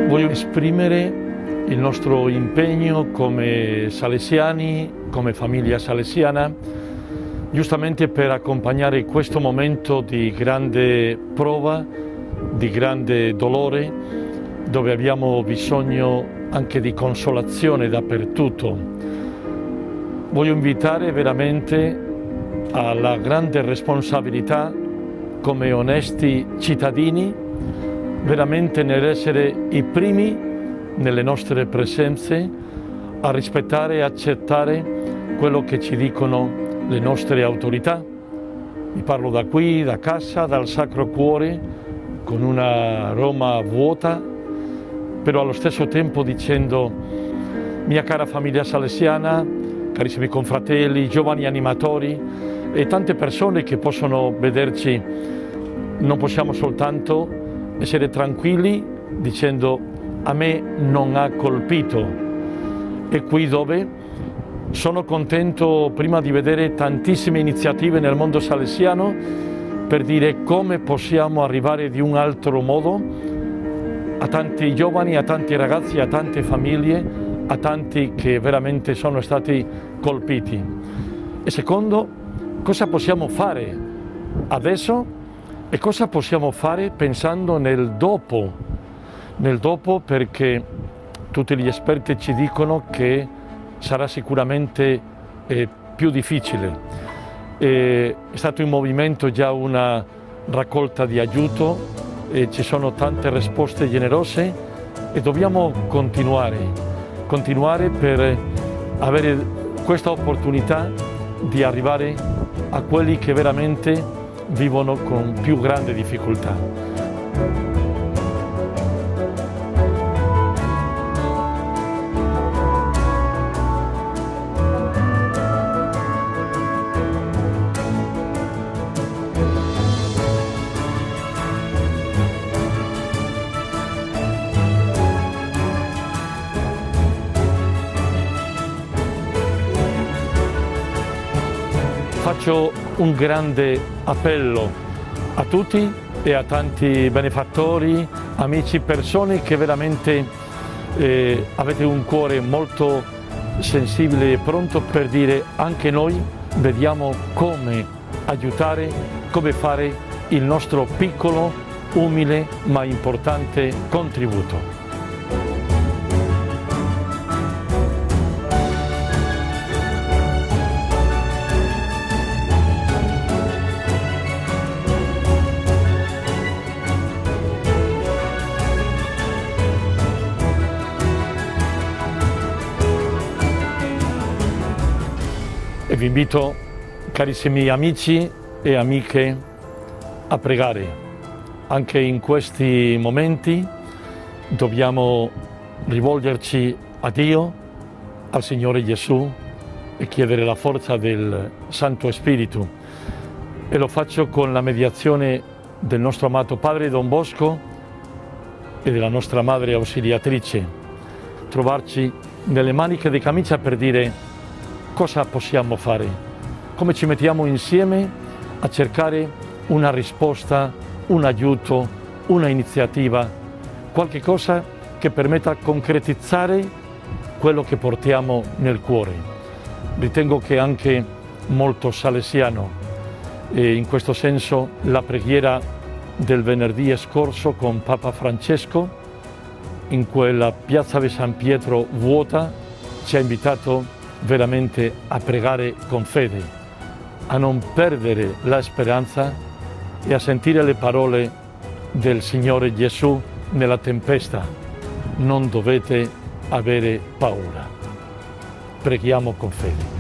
Voglio esprimere il nostro impegno come salesiani, come famiglia salesiana, giustamente per accompagnare questo momento di grande prova, di grande dolore, dove abbiamo bisogno anche di consolazione dappertutto. Voglio invitare veramente alla grande responsabilità come onesti cittadini, veramente nell'essere i primi nelle nostre presenze, a rispettare e accettare quello che ci dicono le nostre autorità. Vi parlo da qui, da casa, dal Sacro Cuore, con una Roma vuota, però allo stesso tempo dicendo: mia cara famiglia salesiana, carissimi confratelli, giovani animatori e tante persone che possono vederci, non possiamo soltanto essere tranquilli dicendo: a me non ha colpito. E qui dove sono contento prima di vedere tantissime iniziative nel mondo salesiano per dire come possiamo arrivare di un altro modo a tanti giovani, a tanti ragazzi, a tante famiglie, a tanti che veramente sono stati colpiti. E secondo, cosa possiamo fare adesso e cosa possiamo fare pensando nel dopo, perché tutti gli esperti ci dicono che sarà sicuramente più difficile. È stato in movimento già una raccolta di aiuto, ci sono tante risposte generose e dobbiamo continuare per avere questa opportunità di arrivare a quelli che veramente vivono con più grande difficoltà. Faccio un grande appello a tutti e a tanti benefattori, amici, persone che veramente avete un cuore molto sensibile e pronto per dire: anche noi vediamo come aiutare, come fare il nostro piccolo, umile ma importante contributo. E vi invito, carissimi amici e amiche, a pregare. Anche in questi momenti dobbiamo rivolgerci a Dio, al Signore Gesù, e chiedere la forza del Santo Spirito. E lo faccio con la mediazione del nostro amato Padre Don Bosco e della nostra Madre Ausiliatrice. Trovarci nelle maniche di camicia per dire: cosa possiamo fare? Come ci mettiamo insieme a cercare una risposta, un aiuto, una iniziativa, qualche cosa che permetta di concretizzare quello che portiamo nel cuore. Ritengo che anche molto salesiano, e in questo senso la preghiera del venerdì scorso con Papa Francesco, in quella piazza di San Pietro vuota, ci ha invitato veramente a pregare con fede, a non perdere la speranza e a sentire le parole del Signore Gesù nella tempesta: non dovete avere paura. Preghiamo con fede.